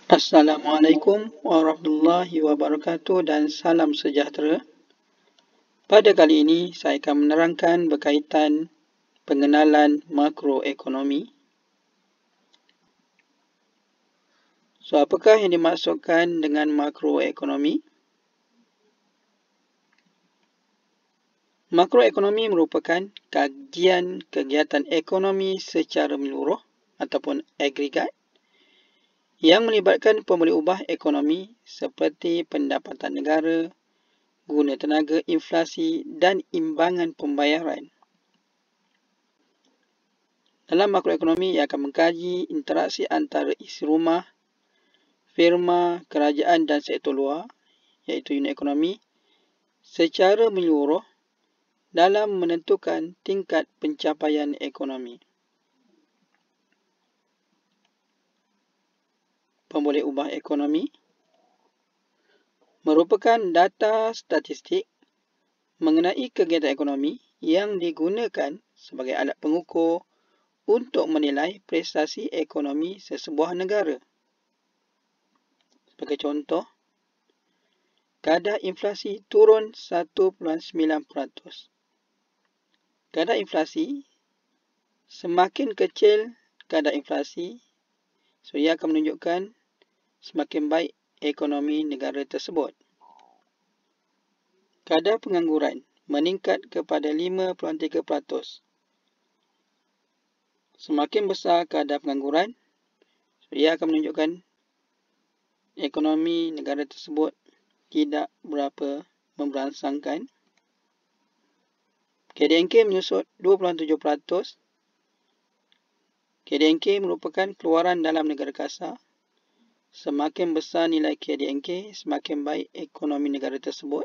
Assalamualaikum warahmatullahi wabarakatuh dan salam sejahtera. Pada kali ini, saya akan menerangkan berkaitan pengenalan makroekonomi. So, apakah yang dimaksudkan dengan makroekonomi? Makroekonomi merupakan kajian kegiatan ekonomi secara menyeluruh ataupun agregat yang melibatkan pemberi ubah ekonomi seperti pendapatan negara, guna tenaga, inflasi dan imbangan pembayaran. Dalam makroekonomi, ia akan mengkaji interaksi antara isi rumah, firma, kerajaan dan sektor luar, iaitu unit ekonomi, secara menyeluruh dalam menentukan tingkat pencapaian ekonomi. Pemboleh ubah ekonomi merupakan data statistik mengenai kegiatan ekonomi yang digunakan sebagai alat pengukur untuk menilai prestasi ekonomi sesebuah negara. Sebagai contoh, kadar inflasi turun 1.9%. Kadar inflasi, semakin kecil kadar inflasi, so ia akan menunjukkan semakin baik ekonomi negara tersebut. Kadar pengangguran meningkat kepada 5.3%. Semakin besar kadar pengangguran, so ia akan menunjukkan ekonomi negara tersebut tidak berapa memberangsangkan. KDNK menyusut 2.7%. KDNK merupakan keluaran dalam negara kasar. Semakin besar nilai KDNK, semakin baik ekonomi negara tersebut.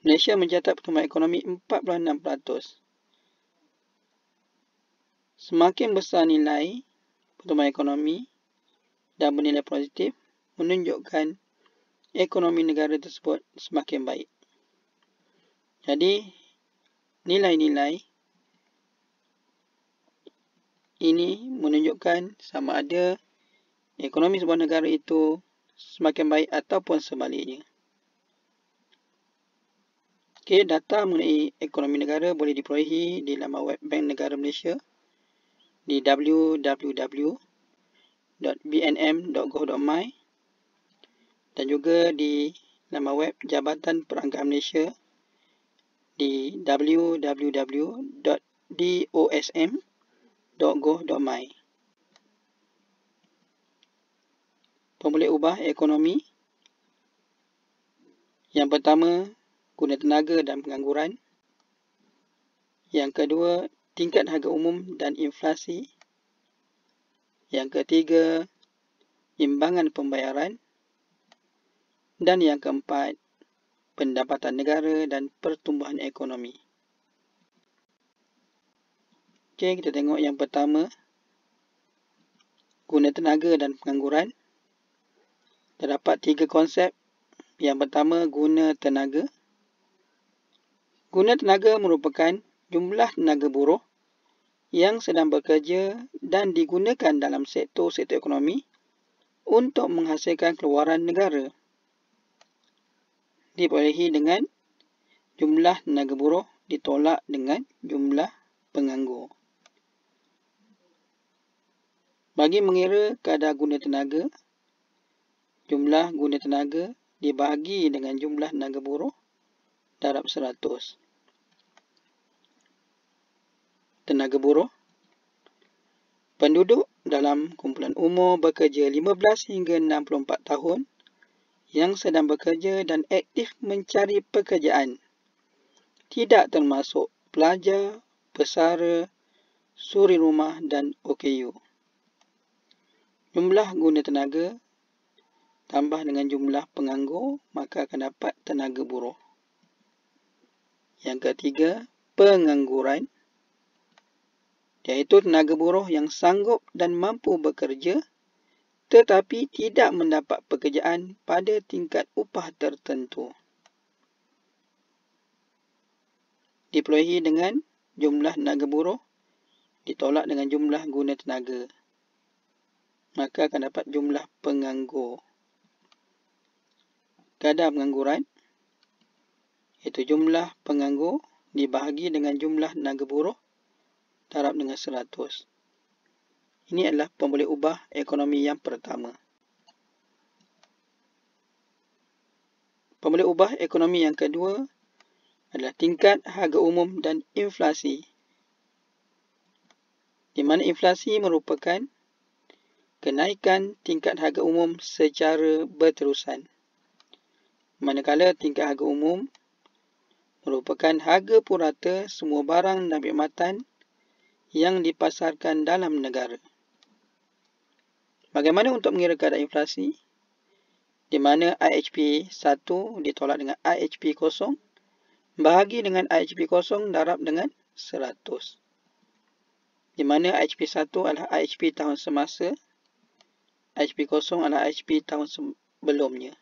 Malaysia mencatat pertumbuhan ekonomi 4.6%. Semakin besar nilai pertumbuhan ekonomi dan bernilai positif, menunjukkan ekonomi negara tersebut semakin baik. Jadi, nilai-nilai ini menunjukkan sama ada ekonomi sebuah negara itu semakin baik ataupun sebaliknya. Okey, data mengenai ekonomi negara boleh diperolehi di laman web Bank Negara Malaysia di www.bnm.gov.my dan juga di laman web Jabatan Perangkaan Malaysia di www.dosm.gov.my. Pemboleh ubah ekonomi. Yang pertama, guna tenaga dan pengangguran. Yang kedua, tingkat harga umum dan inflasi. Yang ketiga, imbangan pembayaran. Dan yang keempat, pendapatan negara dan pertumbuhan ekonomi. Okey, kita tengok yang pertama, guna tenaga dan pengangguran. Terdapat 3 konsep. Yang pertama, guna tenaga. Guna tenaga merupakan jumlah tenaga buruh yang sedang bekerja dan digunakan dalam sektor-sektor ekonomi untuk menghasilkan keluaran negara. Diperolehi dengan jumlah tenaga buruh ditolak dengan jumlah penganggur. Bagi mengira kadar guna tenaga, jumlah guna tenaga dibahagi dengan jumlah tenaga buruh darab 100. Tenaga buruh. Penduduk dalam kumpulan umur bekerja 15 hingga 64 tahun yang sedang bekerja dan aktif mencari pekerjaan. Tidak termasuk pelajar, pesara, suri rumah dan OKU. Jumlah guna tenaga tambah dengan jumlah penganggur, maka akan dapat tenaga buruh. Yang ketiga, pengangguran, iaitu tenaga buruh yang sanggup dan mampu bekerja tetapi tidak mendapat pekerjaan pada tingkat upah tertentu. Diperolehi dengan jumlah tenaga buruh ditolak dengan jumlah guna tenaga. maka akan dapat jumlah penganggur. Kadar pengangguran iaitu jumlah penganggur dibahagi dengan jumlah tenaga buruh darab dengan 100. Ini adalah pemboleh ubah ekonomi yang pertama. Pemboleh ubah ekonomi yang kedua adalah tingkat harga umum dan inflasi, di mana inflasi merupakan kenaikan tingkat harga umum secara berterusan. Manakala tingkat harga umum merupakan harga purata semua barang dan perkhidmatan yang dipasarkan dalam negara. Bagaimana untuk mengira kadar inflasi? Di mana IHP 1 ditolak dengan IHP 0 bahagi dengan IHP 0 darab dengan 100. Di mana IHP 1 adalah IHP tahun semasa, IHP 0 adalah IHP tahun sebelumnya.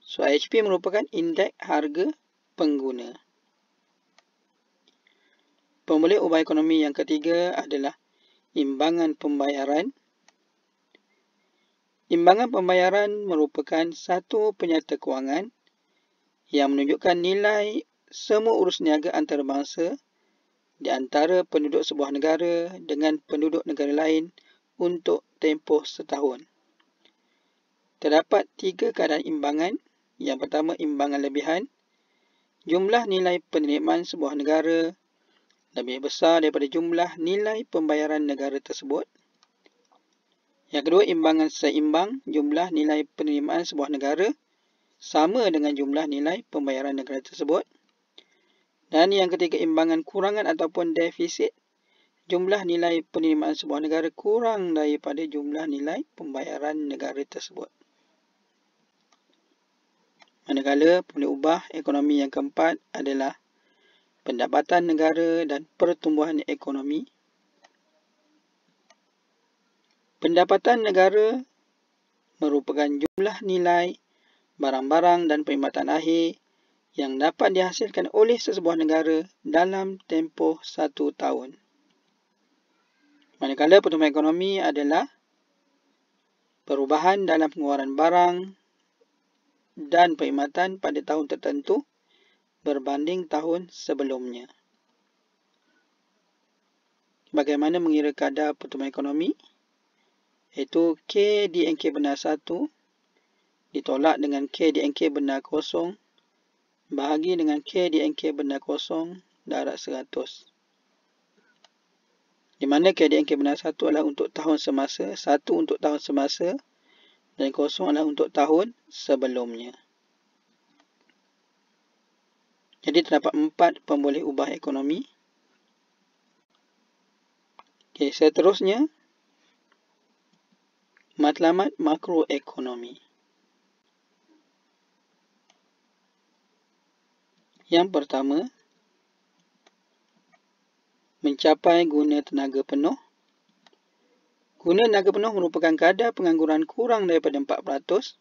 So, IHP merupakan indeks harga pengguna. Pemboleh ubah ekonomi yang ketiga adalah imbangan pembayaran. Imbangan pembayaran merupakan satu penyata kewangan yang menunjukkan nilai semua urus niaga antarabangsa di antara penduduk sebuah negara dengan penduduk negara lain untuk tempoh setahun. Terdapat 3 keadaan imbangan. Yang pertama, imbangan lebihan. Jumlah nilai penerimaan sebuah negara lebih besar daripada jumlah nilai pembayaran negara tersebut. Yang kedua, imbangan seimbang. Jumlah nilai penerimaan sebuah negara sama dengan jumlah nilai pembayaran negara tersebut. Dan yang ketiga, imbangan kurangan ataupun defisit. Jumlah nilai penerimaan sebuah negara kurang daripada jumlah nilai pembayaran negara tersebut. Manakala pemboleh ubah ekonomi yang keempat adalah pendapatan negara dan pertumbuhan ekonomi. Pendapatan negara merupakan jumlah nilai barang-barang dan perkhidmatan akhir yang dapat dihasilkan oleh sesebuah negara dalam tempoh 1 tahun. Manakala pertumbuhan ekonomi adalah perubahan dalam pengeluaran barang dan perkhidmatan pada tahun tertentu berbanding tahun sebelumnya. Bagaimana mengira kadar pertumbuhan ekonomi? Iaitu K DNK benar 1 ditolak dengan K DNK benar 0 bahagi dengan K DNK benar 0 darab 100. Di mana K DNK benar 1 adalah untuk tahun semasa, 1 untuk tahun semasa dan 0 adalah untuk tahun sebelumnya. Jadi terdapat 4 pemboleh ubah ekonomi. Okey, seterusnya matlamat makroekonomi. Yang pertama, mencapai guna tenaga penuh. Guna tenaga penuh merupakan kadar pengangguran kurang daripada 4%,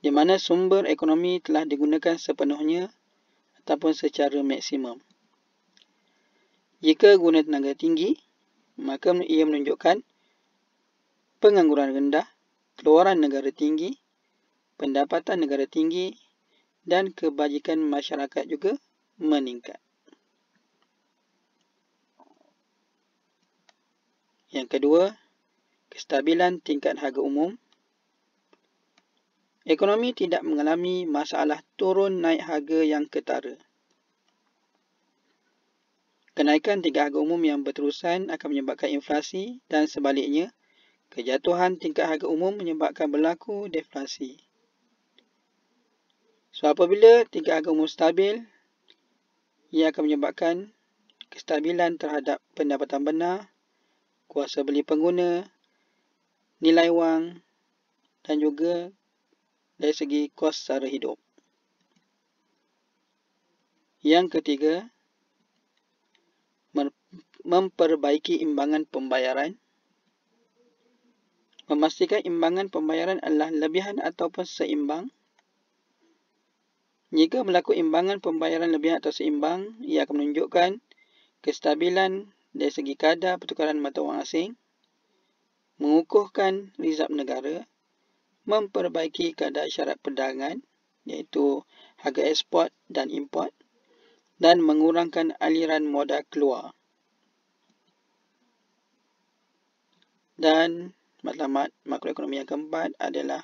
di mana sumber ekonomi telah digunakan sepenuhnya ataupun secara maksimum. Jika guna tenaga tinggi, maka ia menunjukkan pengangguran rendah, keluaran negara tinggi, pendapatan negara tinggi dan kebajikan masyarakat juga meningkat. Yang kedua, kestabilan tingkat harga umum. Ekonomi tidak mengalami masalah turun naik harga yang ketara. Kenaikan tingkat harga umum yang berterusan akan menyebabkan inflasi dan sebaliknya, kejatuhan tingkat harga umum menyebabkan berlaku deflasi. So, apabila tingkat harga umum stabil, ia akan menyebabkan kestabilan terhadap pendapatan benar, kuasa beli pengguna, nilai wang dan juga dari segi kos sara hidup. Yang ketiga, memperbaiki imbangan pembayaran. Memastikan imbangan pembayaran adalah lebihan ataupun seimbang. Jika berlaku imbangan pembayaran lebihan atau seimbang, ia akan menunjukkan kestabilan dari segi kadar pertukaran mata wang asing. mengukuhkan rizab negara, memperbaiki keadaan syarat perdagangan iaitu harga ekspor dan import, dan mengurangkan aliran modal keluar. Dan matlamat makroekonomi yang keempat adalah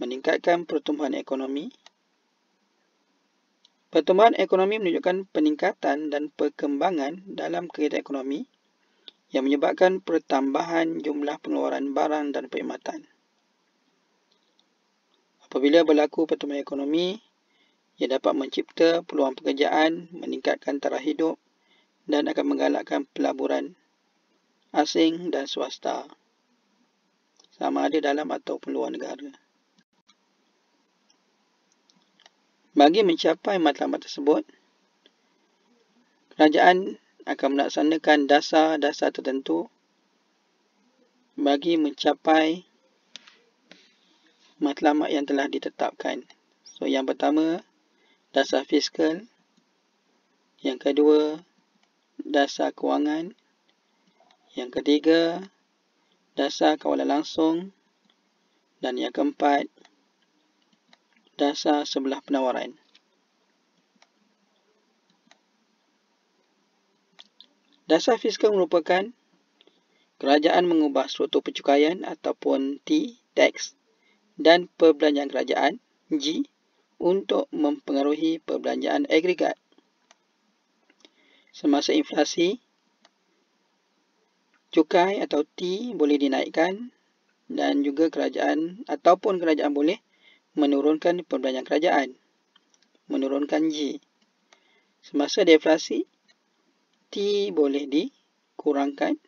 meningkatkan pertumbuhan ekonomi. Pertumbuhan ekonomi menunjukkan peningkatan dan perkembangan dalam kegiatan ekonomi yang menyebabkan pertambahan jumlah pengeluaran barang dan perkhidmatan. Apabila berlaku pertumbuhan ekonomi, ia dapat mencipta peluang pekerjaan, meningkatkan taraf hidup dan akan menggalakkan pelaburan asing dan swasta, sama ada dalam ataupun luar negara. Bagi mencapai matlamat tersebut, kerajaan akan melaksanakan dasar-dasar tertentu bagi mencapai matlamat yang telah ditetapkan. So, yang pertama, dasar fiskal. Yang kedua, dasar kewangan. Yang ketiga, dasar kawalan langsung. Dan yang keempat, dasar sebelah penawaran. Dasar fiskal merupakan kerajaan mengubah struktur percukaian ataupun T, tax, dan perbelanjaan kerajaan, G, untuk mempengaruhi perbelanjaan agregat. Semasa inflasi, cukai atau T boleh dinaikkan dan juga kerajaan boleh menurunkan perbelanjaan kerajaan, menurunkan G. Semasa deflasi, T boleh dikurangkan,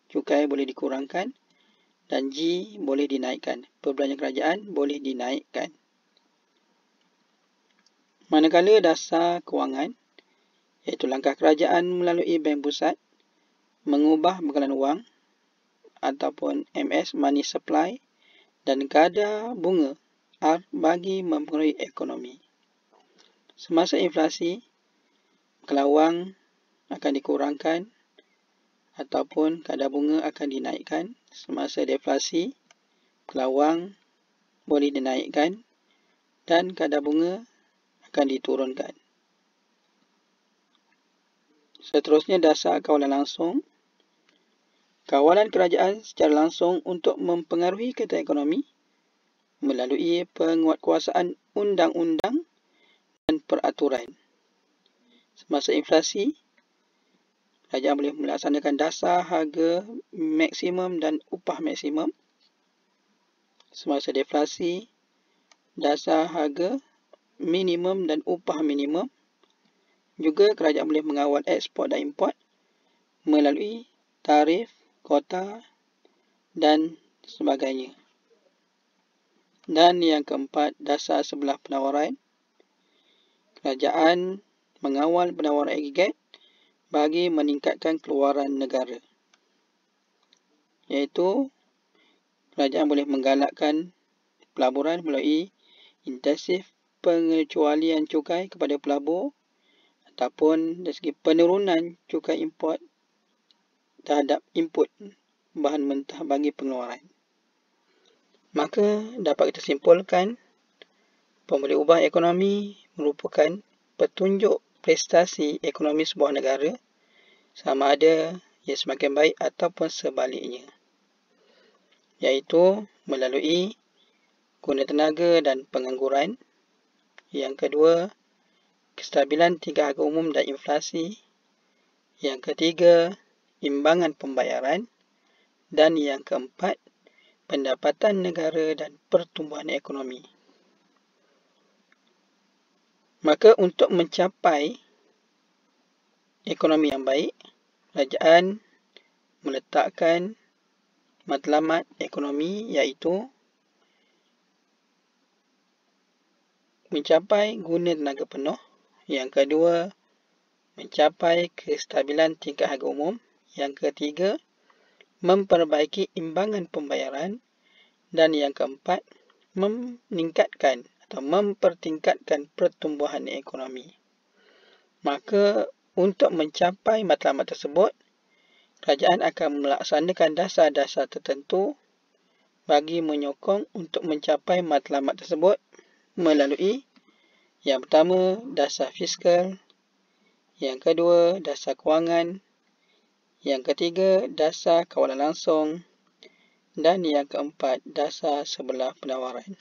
cukai boleh dikurangkan dan G boleh dinaikkan, perbelanjaan kerajaan boleh dinaikkan. Manakala dasar kewangan, iaitu langkah kerajaan melalui Bank Pusat mengubah bekalan wang ataupun MS, money supply, dan kadar bunga R bagi mempengaruhi ekonomi. Semasa inflasi, bekalan wang akan dikurangkan ataupun kadar bunga akan dinaikkan. Semasa deflasi, bekalan wang boleh dinaikkan dan kadar bunga akan diturunkan. Seterusnya, dasar kawalan langsung. Kawalan kerajaan secara langsung untuk mempengaruhi kegiatan ekonomi melalui penguatkuasaan undang-undang dan peraturan. Semasa inflasi, kerajaan boleh melaksanakan dasar harga maksimum dan upah maksimum. Semasa deflasi, dasar harga minimum dan upah minimum. Juga kerajaan boleh mengawal ekspor dan import melalui tarif, kota dan sebagainya. Dan yang keempat, dasar sebelah penawaran. Kerajaan mengawal penawaran agregat bagi meningkatkan keluaran negara. Iaitu, kerajaan boleh menggalakkan pelaburan melalui intensif pengecualian cukai kepada pelabur ataupun dari segi penurunan cukai import terhadap input bahan mentah bagi pengeluaran. Maka dapat kita simpulkan, pembeli ubah ekonomi merupakan petunjuk prestasi ekonomi sebuah negara, sama ada ia semakin baik ataupun sebaliknya, iaitu melalui guna tenaga dan pengangguran. Yang kedua, kestabilan tingkat harga umum dan inflasi. Yang ketiga, imbangan pembayaran. Dan yang keempat, pendapatan negara dan pertumbuhan ekonomi. Maka untuk mencapai ekonomi yang baik, kerajaan meletakkan matlamat ekonomi iaitu mencapai guna tenaga penuh. Yang kedua, mencapai kestabilan tingkat harga umum. Yang ketiga, memperbaiki imbangan pembayaran. Dan yang keempat, meningkatkan atau mempertingkatkan pertumbuhan ekonomi. Maka untuk mencapai matlamat tersebut, kerajaan akan melaksanakan dasar-dasar tertentu bagi menyokong untuk mencapai matlamat tersebut melalui yang pertama, dasar fiskal, yang kedua, dasar kewangan, yang ketiga, dasar kawalan langsung dan yang keempat, dasar sebelah penawaran.